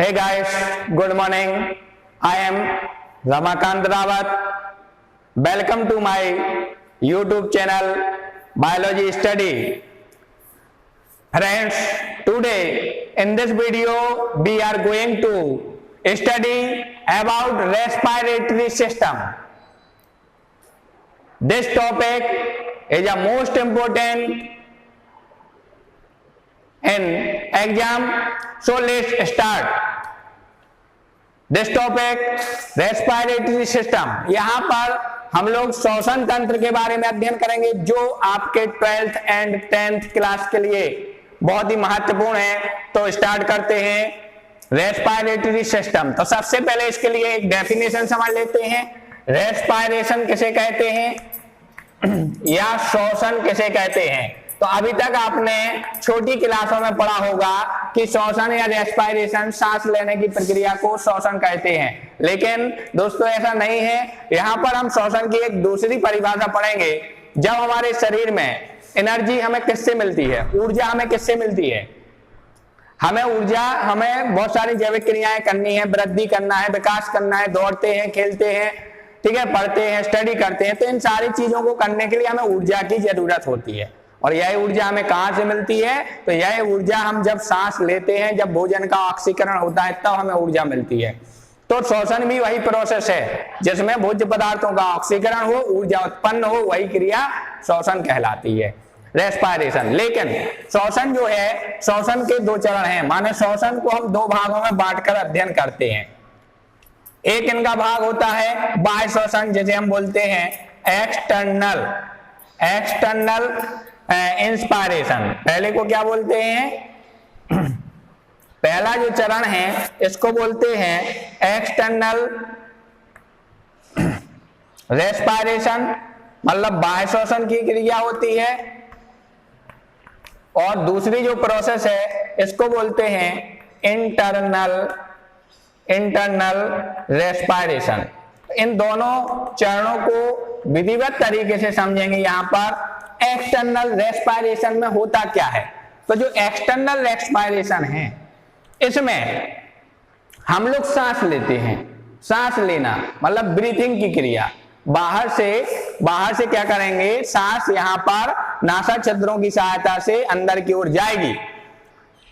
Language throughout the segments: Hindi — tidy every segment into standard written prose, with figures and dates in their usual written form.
Hey guys, good morning. I am Ramakant Rawat. Welcome to my YouTube channel Biology Study. Friends, today in this video we are going to study about respiratory system. This topic is a most important in exam, so let's start. This topic respiratory system. यहाँ पर हम लोग श्वसन तंत्र के बारे में अध्ययन करेंगे जो आपके 12th एंड 10th क्लास के लिए बहुत ही महत्वपूर्ण है। तो स्टार्ट करते हैं रेस्पिरेटरी सिस्टम। तो सबसे पहले इसके लिए एक डेफिनेशन समझ लेते हैं। रेस्पिरेशन किसे कहते हैं या श्वसन किसे कहते हैं। तो अभी तक आपने छोटी क्लासों में पढ़ा होगा कि श्वसन या रेस्पिरेशन सांस लेने की प्रक्रिया को श्वसन कहते हैं, लेकिन दोस्तों ऐसा नहीं है। यहाँ पर हम श्वसन की एक दूसरी परिभाषा पढ़ेंगे। जब हमारे शरीर में एनर्जी हमें किससे मिलती है, ऊर्जा हमें किससे मिलती है, हमें ऊर्जा, हमें बहुत सारी जैविक क्रियाएं करनी है, वृद्धि करना है, विकास करना है, दौड़ते हैं, खेलते हैं, ठीक है, पढ़ते हैं, स्टडी करते हैं। तो इन सारी चीजों को करने के लिए हमें ऊर्जा की जरूरत होती है। और यह ऊर्जा हमें कहां से मिलती है, तो यह ऊर्जा हम जब सांस लेते हैं, जब भोजन का ऑक्सीकरण होता है, तब हमें ऊर्जा मिलती है। तो श्वसन भी वही प्रोसेस है जिसमें भोज्य पदार्थों का ऑक्सीकरण हो, ऊर्जा उत्पन्न हो, वही क्रिया श्वसन कहलाती है, रेस्पिरेशन। लेकिन श्वसन जो है, श्वसन के दो चरण हैं, माने श्वसन को हम दो भागों में बांटकर अध्ययन करते हैं। एक इनका भाग होता है बाह्य श्वसन, जिसे हम बोलते हैं एक्सटर्नल इंस्पायरेशन। पहले को क्या बोलते हैं, पहला जो चरण है इसको बोलते हैं एक्सटर्नल रेस्पिरेशन, मतलब बाह्य श्वसन की क्रिया होती है। और दूसरी जो प्रोसेस है इसको बोलते हैं इंटरनल रेस्पिरेशन। इन दोनों चरणों को विधिवत तरीके से समझेंगे। यहाँ पर एक्सटर्नल रेस्पिरेशन में होता क्या है, तो जो एक्सटर्नल रेस्पिरेशन है इसमें हम लोग सांस लेते हैं। सांस लेना मतलब ब्रीथिंग की क्रिया। बाहर से क्या करेंगे, सांस यहाँ पर नासा छिद्रों की सहायता से अंदर की ओर जाएगी,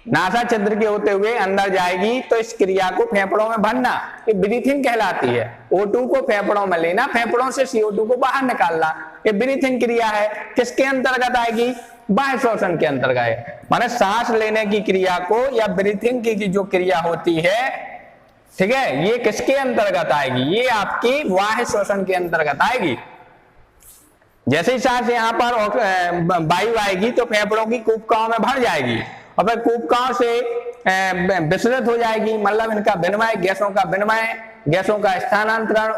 नासा छिद्र के होते हुए अंदर जाएगी। तो इस क्रिया को फेफड़ों में भरना, ये ब्रीथिंग कहलाती है। O2 को फेफड़ों में लेना, फेफड़ों से CO2 को बाहर निकालना, ये ब्रीथिंग क्रिया है। किसके अंतर्गत आएगी, बाह्य श्वसन के अंतर्गत। माने सांस लेने की क्रिया को या ब्रीथिंग की जो क्रिया होती है, ठीक है, ये किसके अंतर्गत आएगी, ये आपकी बाह्य श्वसन के अंतर्गत आएगी। जैसे ही सांस यहाँ पर वायु आएगी तो फेफड़ों की कूपकाओं में भर जाएगी और फिर कूपकाओं से विसर्जित हो जाएगी, मतलब इनका विनिमय, गैसों का विनिमय, गैसों का स्थानांतरण,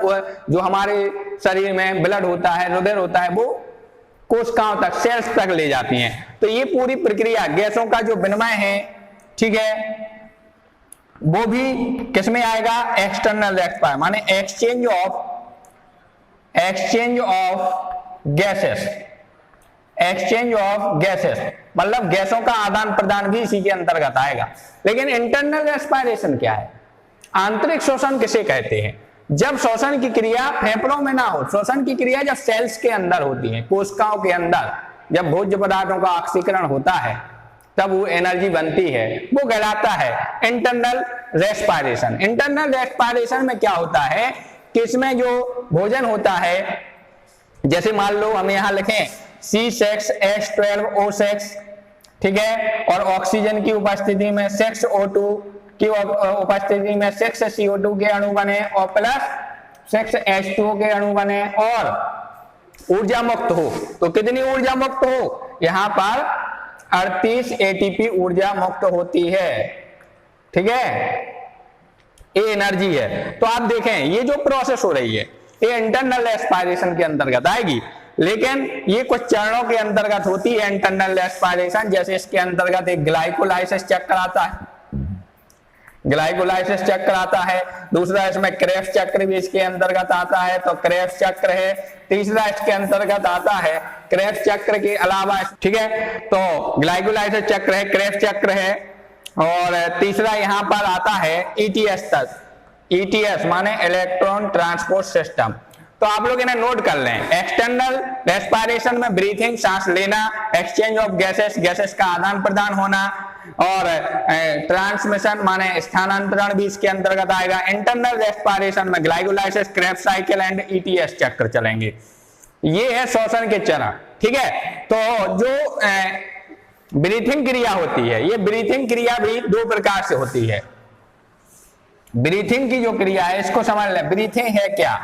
जो हमारे शरीर में ब्लड होता है, रुधिर होता है, वो कोशिकाओं तक, सेल्स तक ले जाती हैं। तो ये पूरी प्रक्रिया, गैसों का जो विनिमय है, ठीक है, वो भी किसमें आएगा, एक्सटर्नल रेस्पिरेशन, माने एक्सचेंज ऑफ गैसेस, मतलब गैसों का आदान प्रदान भी इसी के अंतर्गत आएगा। लेकिन इंटरनल रेस्पिरेशन क्या है, आंतरिक श्वसन किसे कहते हैं, जब श्वसन की क्रिया फेफड़ों में ना हो, श्वसन की क्रिया जब सेल्स के अंदर होती है, कोशिकाओं के अंदर, जब भोज्य पदार्थों का ऑक्सीकरण होता है, तब वो एनर्जी बनती है, वो कहलाता है इंटरनल रेस्पिरेशन। इंटरनल रेस्पिरेशन में क्या होता है कि इसमें जो भोजन होता है, जैसे मान लो हम यहाँ लिखें C6H12O6, ठीक है, और ऑक्सीजन की उपस्थिति में 6O2 की उपस्थिति में 6CO2 के अणु बने और प्लस 6H2O के अणु बने और ऊर्जा मुक्त हो। तो कितनी ऊर्जा मुक्त हो, यहाँ पर 38 ATP ऊर्जा मुक्त होती है, ठीक है, ये एनर्जी है। तो आप देखें ये जो प्रोसेस हो रही है ये इंटरनल रेस्पिरेशन के अंतर्गत आएगी, लेकिन ये कुछ चरणों के अंतर्गत होती है इंटरनल रेस्पिरेशन। जैसे इसके अंतर्गत एक ग्लाइकोलाइसिस चक्र आता है, ग्लाइकोलाइसिस चक्र आता है। दूसरा इसमें क्रेब्स चक्र भी इसके अंतर्गत आता है, तो क्रेब्स चक्र है। तीसरा इसके अंतर्गत आता है क्रेब्स चक्र के अलावा, ठीक है, तो ग्लाइकोलाइसिस चक्र है, क्रेब्स चक्र है, और तीसरा यहाँ पर आता है ईटीएस तक। ईटीएस माने इलेक्ट्रॉन ट्रांसपोर्ट सिस्टम। तो आप लोग इन्हें नोट कर लें। एक्सटर्नल रेस्पिरेशन में ब्रीथिंग, सांस लेना, एक्सचेंज ऑफ गैसेस, गैसेस का आदान प्रदान होना, और ट्रांसमिशन माने स्थानांतरण भी इसके अंतर्गत आएगा। इंटरनल रेस्पिरेशन में glycolysis, Krebs cycle and ETS चक्र चलेंगे। ये है श्वसन के चरण, ठीक है। तो जो ब्रीथिंग क्रिया होती है, ये ब्रीथिंग क्रिया भी दो प्रकार से होती है। ब्रीथिंग की जो क्रिया है इसको समझ लें। ब्रीथिंग है क्या?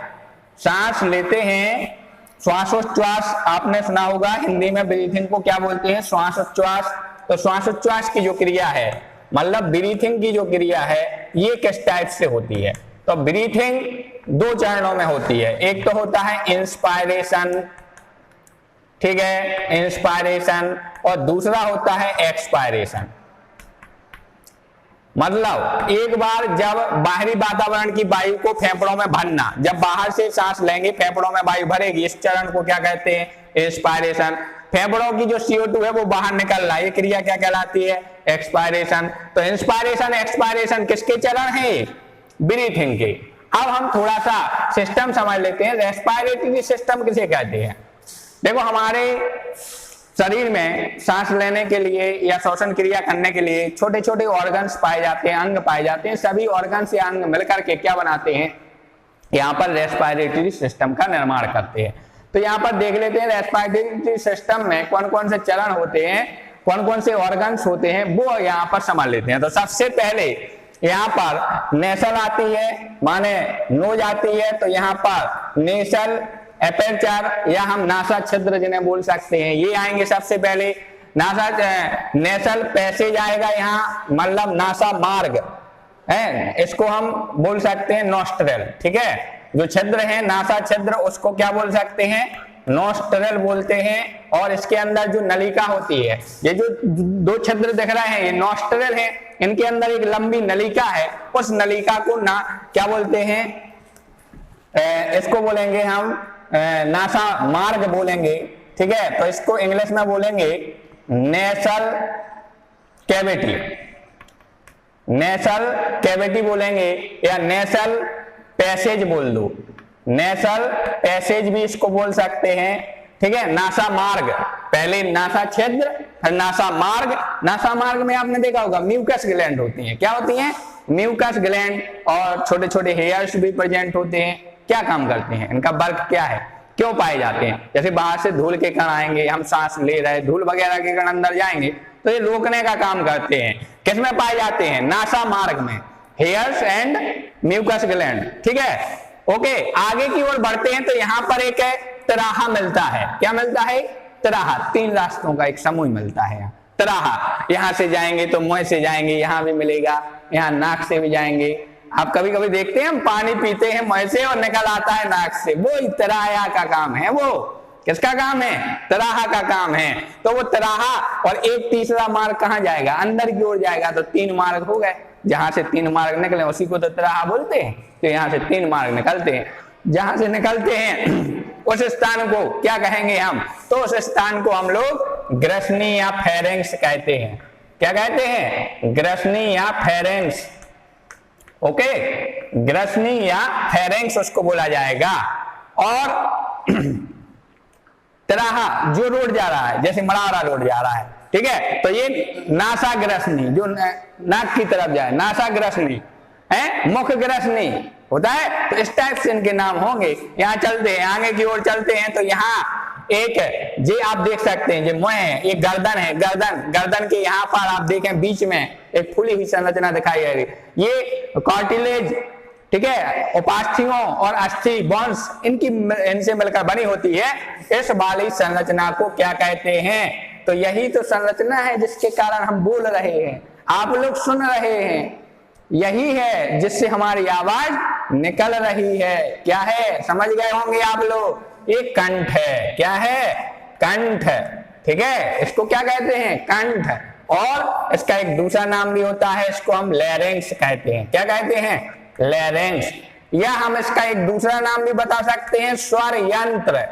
सांस लेते हैं, श्वासोच्छ्वास आपने सुना होगा, हिंदी में ब्रीथिंग को क्या बोलते हैं? श्वासोच्छ्वास। तो श्वासोच्छ्वास की जो क्रिया है, मतलब ब्रीथिंग की जो क्रिया है, ये किस टाइप से होती है? तो ब्रीथिंग दो चरणों में होती है। एक तो होता है इंस्पायरेशन, ठीक है, इंस्पायरेशन, और दूसरा होता है एक्सपायरेशन। मतलब एक बार जब बाहरी वातावरण की वायु को फेफड़ों में भरना, जब बाहर से सांस लेंगे फेफड़ों में वायु भरेगी, इस चरण को क्या कहते हैं? इंस्पायरेशन। फेफड़ों की जो CO2 है वो बाहर निकल रहा है, ये क्रिया क्या कहलाती है? एक्सपायरेशन। तो इंस्पायरेशन एक्सपायरेशन किसके चरण है? ब्रीथिंग के। अब हम थोड़ा सा सिस्टम समझ लेते हैं। रेस्पिरेटरी सिस्टम किसे कहते हैं? देखो, हमारे शरीर में सांस लेने के लिए या श्वसन क्रिया करने के लिए छोटे छोटे ऑर्गन्स पाए जाते हैं, अंग पाए जाते हैं। सभी ऑर्गन्स या अंग मिलकर के क्या बनाते हैं? यहाँ पर रेस्पिरेटरी सिस्टम का निर्माण करते हैं। तो यहाँ पर देख लेते हैं रेस्पिरेटरी सिस्टम में कौन कौन से चरण होते हैं, कौन कौन से ऑर्गन्स होते हैं, वो यहाँ पर समझ लेते हैं। तो सबसे पहले यहाँ पर नेसल आती है, माने नोज आती है। तो यहाँ पर नेसल एपर्चर या हम नासा छिद्र जिन्हें बोल सकते हैं, ये आएंगे सबसे पहले। नेसल पैसेज आएगा यहाँ, मतलब नासा मार्ग है, इसको हम बोल सकते हैं नॉस्ट्रेल, ठीक है। जो छिद्र है नासा छिद्र, उसको क्या बोल सकते हैं? नॉस्ट्रेल बोलते हैं। और इसके अंदर जो नलिका होती है, ये जो दो छिद्र दिख रहे हैं, ये नॉस्ट्रेल है, इनके अंदर एक लंबी नलिका है, उस नलिका को क्या बोलते हैं? इसको बोलेंगे हम नासा मार्ग बोलेंगे, ठीक है। तो इसको इंग्लिश में बोलेंगे नेसल कैविटी, नेसल कैविटी बोलेंगे, या नेसल पैसेज बोल दो, नेसल पैसेज भी इसको बोल सकते हैं, ठीक है। नासा मार्ग, पहले नासा छिद्र, फिर नासा मार्ग। नासा मार्ग में आपने देखा होगा म्यूकस ग्लैंड होती हैं। क्या होती हैं? Mucus gland. और छोटे छोटे हेयर्स भी प्रेजेंट होते हैं। क्या काम करते हैं? इनका वर्क क्या है? क्यों पाए जाते हैं? जैसे बाहर से धूल के कण आएंगे, हम सांस ले रहे, धूल वगैरह के कण अंदर जाएंगे, तो ये रोकने का काम करते हैं। किसमें पाए जाते हैं? नासा मार्ग में, हेयर्स एंड म्यूकस ग्लैंड, ठीक है। ओके, आगे की ओर बढ़ते हैं तो यहाँ पर एक तराहा मिलता है। क्या मिलता है? तराहा। तीन रास्तों का एक समूह मिलता है। तराहा, यहाँ से जाएंगे तो मुंह से जाएंगे, यहाँ भी मिलेगा, यहाँ नाक से भी जाएंगे। आप कभी कभी देखते हैं हम पानी पीते हैं मुंह से और निकल आता है नाक से, वो तराहा का काम है। वो किसका काम है? तराहा का काम है। तो वो तराहा और एक तीसरा मार्ग कहाँ जाएगा? अंदर की ओर जाएगा। तो तीन मार्ग हो गए, जहां से तीन मार्ग निकले उसी को तो तराहा बोलते हैं। तो यहाँ से तीन मार्ग निकलते हैं, जहां से निकलते हैं उस स्थान को क्या कहेंगे हम? तो उस स्थान को हम लोग ग्रसनी या फेरेंक्स कहते हैं। क्या कहते हैं? ग्रसनी या फेरेंक्स। ओके, ग्रसनी या फेरेंक्स उसको बोला जाएगा। और तराहा जो रोड जा रहा है, जैसे मड़ावरा रोड जा रहा है, ठीक है, तो ये नासा ग्रसनी, जो नाक की तरफ जाए, नासा ग्रसनी है, मुख ग्रसनी होता है। तो इस टाइप से इनके नाम होंगे। यहाँ चलते हैं, आगे की ओर चलते हैं तो यहाँ एक जे आप देख सकते हैं, जो मुंह है, एक गर्दन है, गर्दन के यहाँ पर आप देखें बीच में एक फूली हुई संरचना दिखाई दे रही, ये कार्टिलेज, ठीक है, उपास्थियों और अस्थि बोन्स इनसे मिलकर बनी होती है। इस वाली संरचना को क्या कहते हैं? तो यही तो संरचना है जिसके कारण हम बोल रहे हैं, आप लोग सुन रहे हैं, यही है जिससे हमारी आवाज निकल रही है। क्या है? समझ गए होंगे आप लोग, ये कंठ है। क्या है? कंठ, ठीक है, इसको क्या कहते हैं? कंठ। और इसका एक दूसरा नाम भी होता है, इसको हम लैरिंक्स कहते हैं। क्या कहते हैं? लैरिंक्स। या हम इसका एक दूसरा नाम भी बता सकते हैं, स्वर यंत्र,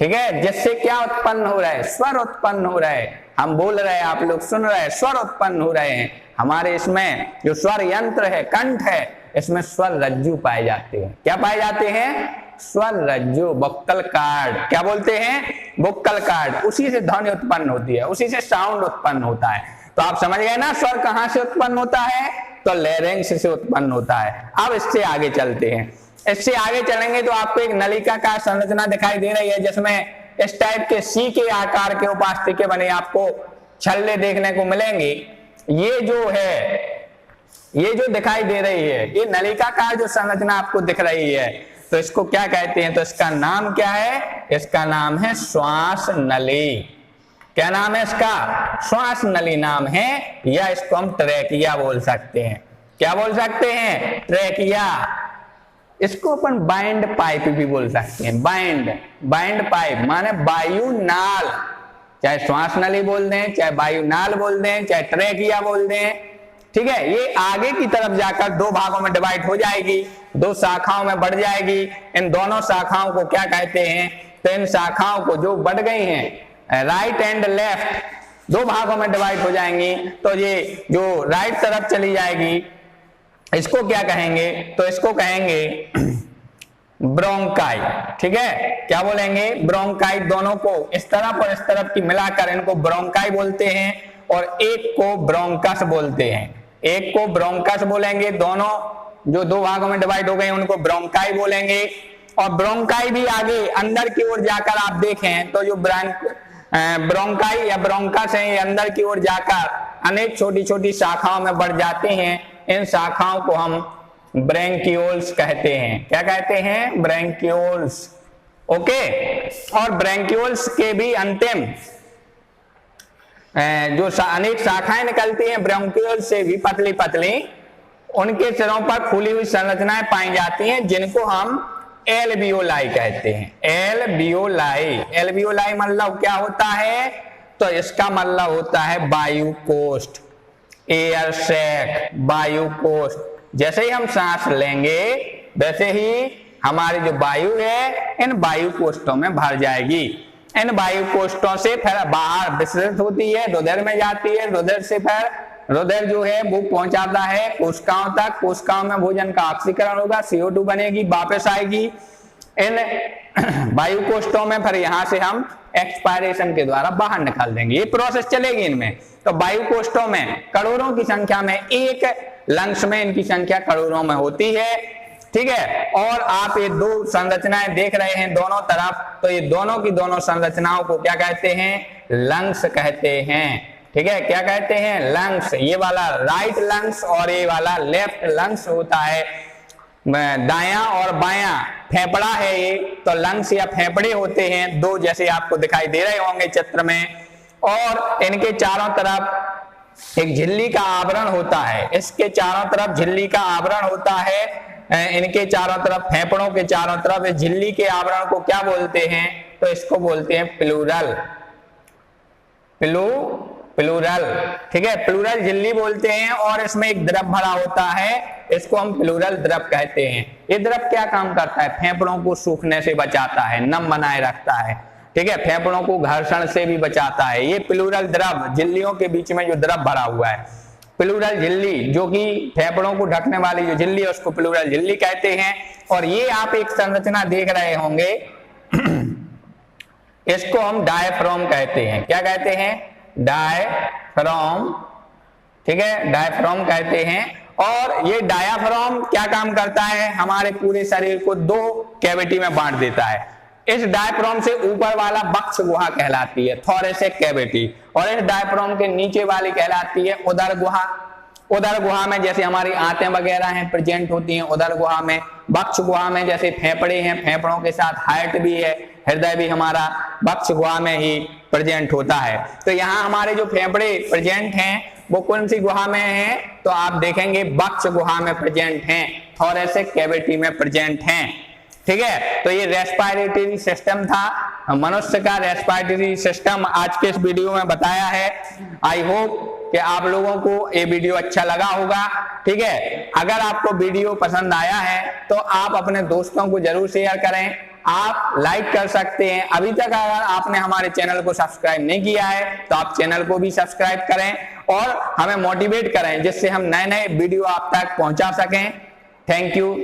ठीक है, जिससे क्या उत्पन्न हो रहा है, स्वर उत्पन्न हो रहा है। हम बोल रहे हैं, आप लोग सुन रहे हैं, स्वर उत्पन्न हो रहे हैं। हमारे इसमें जो स्वर यंत्र है, कंठ है, इसमें स्वर रज्जु पाए जाते हैं। क्या पाए जाते हैं? स्वर रज्जु, वोकल कार्ड। क्या बोलते हैं? Vocal card. उसी से ध्वनि उत्पन्न होती है, उसी से साउंड उत्पन्न होता है। तो आप समझ गए ना, स्वर कहां से उत्पन्न होता है? तो लैरिंक्स से उत्पन्न होता है। अब इससे आगे चलते हैं। इससे आगे चलेंगे तो आपको एक नलिका का संरचना दिखाई दे रही है, जिसमें इस टाइप के सी के आकार के उपास्थि के बने आपको छल्ले देखने को मिलेंगे। ये जो है, ये जो दिखाई दे रही है, ये नलिका का जो संरचना आपको दिख रही है, तो इसको क्या कहते हैं? तो इसका नाम क्या है? इसका नाम है श्वास नली। क्या नाम है इसका? श्वास नली नाम है, या इसको हम ट्रैकिया बोल सकते हैं। क्या बोल सकते हैं? ट्रैकिया। इसको अपन बाइंड पाइप भी बोल सकते हैं। बाइंड पाइप माने वायु नाल, चाहे श्वास नली बोल दें, चाहे वायु नाल बोल दें, चाहे ट्रैकिया बोल दें। ठीक है, ये आगे की तरफ जाकर दो भागों में डिवाइड हो जाएगी, दो शाखाओं में बढ़ जाएगी। इन दोनों शाखाओं को क्या कहते हैं? तो इन शाखाओं को जो बढ़ गई हैं, राइट एंड लेफ्ट, दो भागों में डिवाइड हो जाएंगी। तो ये जो राइट तरफ चली जाएगी, इसको क्या कहेंगे? तो इसको कहेंगे ब्रोंकाई। ठीक है, क्या बोलेंगे? ब्रोंकाई। दोनों को इस तरफ और इस तरफ की मिलाकर इनको ब्रोंकाई बोलते हैं, और एक को ब्रोंकस बोलते हैं। एक को ब्रोंकस बोलेंगे, दोनों जो दो भागों में डिवाइड हो गए उनको ब्रोंकाई बोलेंगे। और ब्रोंकाई भी आगे अंदर की ओर जाकर आप देखें तो जो ब्रोंकाई या ब्रोंकस है, ये अंदर की ओर जाकर अनेक छोटी छोटी शाखाओं में बढ़ जाते हैं। इन शाखाओं को हम ब्रैंकियोल्स कहते हैं। क्या कहते हैं? ब्रैंकियोल्स। ओके, और ब्रैंकियोल्स के भी अंतिम जो अनेक शाखाएं निकलती हैं ब्रैंकियोल्स से भी पतली पतली, उनके सिरों पर खुली हुई संरचनाएं पाई जाती हैं, जिनको हम एल्वियोलाई कहते हैं। एल्वियोलाई मतलब क्या होता है? तो इसका मतलब होता है वायु कोष्ठ, एयर सैक, वायु कोष्ठ। जैसे ही हम सांस लेंगे वैसे ही हमारी जो वायु है इन वायु कोष्ठों में भर जाएगी। इन वायु कोष्ठों से फिर बाहर विसर्जित होती है, रुधिर में जाती है। रुधिर से फिर रुधिर जो है वो पहुंचाता है कोशिकाओं तक। कोशिकाओं में भोजन का ऑक्सीकरण होगा, CO2 बनेगी, वापस आएगी इन वायु कोष्ठों में। फिर यहां से हम एक्सपायरेशन के द्वारा बाहर निकाल देंगे। ये प्रोसेस चलेगी इनमें। तो वायु कोष्ठों में करोड़ों की संख्या में, एक लंग्स में इनकी संख्या करोड़ों में होती है। ठीक है, और आप ये दो संरचनाएं देख रहे हैं दोनों तरफ, तो ये दोनों की दोनों संरचनाओं को क्या कहते हैं? लंग्स कहते हैं। ठीक है, क्या कहते हैं? लंग्स। ये वाला राइट लंग्स और ये वाला लेफ्ट लंग्स होता है। दायां और बायां फेफड़ा है ये, तो लंग्स या फेफड़े होते हैं दो, जैसे आपको दिखाई दे रहे होंगे चित्र में। और इनके चारों तरफ एक झिल्ली का आवरण होता है। इसके चारों तरफ झिल्ली का आवरण होता है। इनके चारों तरफ, फेफड़ों के चारों तरफ इस झिल्ली के आवरण को क्या बोलते हैं? तो इसको बोलते हैं प्लूरल। प्लूरल। ठीक है, प्लूरल झिल्ली बोलते हैं। और इसमें एक द्रव भरा होता है, इसको हम प्लूरल द्रव कहते हैं। ये द्रव क्या काम करता है? फेफड़ों को सूखने से बचाता है, नम बनाए रखता है। ठीक है, फेफड़ों को घर्षण से भी बचाता है। ये प्लूरल द्रव, झिल्लियों के बीच में जो द्रव भरा हुआ है, प्लूरल झिल्ली, जो कि फेफड़ों को ढकने वाली जो झिल्ली है उसको प्लूरल झिल्ली कहते हैं। और ये आप एक संरचना देख रहे होंगे, इसको हम डायफ्राम कहते हैं। क्या कहते हैं? डायफ्राम। ठीक है, डायफ्राम कहते हैं। और ये डायाफ्राम क्या काम करता है? हमारे पूरे शरीर को दो कैविटी में बांट देता है। इस डायफ्राम से ऊपर वाला वक्ष गुहा कहलाती है, थोरेसिक कैविटी। और इस डायफ्राम के नीचे वाली कहलाती है उदर गुहा। उदर गुहा में जैसे हमारी आंतें वगैरह हैं प्रेजेंट होती हैं उदर गुहा में। वक्ष गुहा में जैसे फेफड़े हैं, फेफड़ों के साथ हार्ट भी है, हृदय भी हमारा वक्ष गुहा में ही प्रेजेंट होता है। तो यहाँ हमारे जो फेफड़े प्रेजेंट हैं वो कौन सी गुहा में हैं? तो आप देखेंगे वक्ष गुहा में प्रेजेंट हैं, थोरेसिक कैविटी में प्रेजेंट हैं। ठीक है, तो ये रेस्पिरेटरी सिस्टम था, मनुष्य का रेस्पिरेटरी सिस्टम आज के इस वीडियो में बताया है। आई होप कि आप लोगों को ये वीडियो अच्छा लगा होगा। ठीक है, अगर आपको वीडियो पसंद आया है तो आप अपने दोस्तों को जरूर शेयर करें। आप लाइक कर सकते हैं। अभी तक अगर आपने हमारे चैनल को सब्सक्राइब नहीं किया है तो आप चैनल को भी सब्सक्राइब करें और हमें मोटिवेट करें, जिससे हम नए नए वीडियो आप तक पहुंचा सकें। Thank you.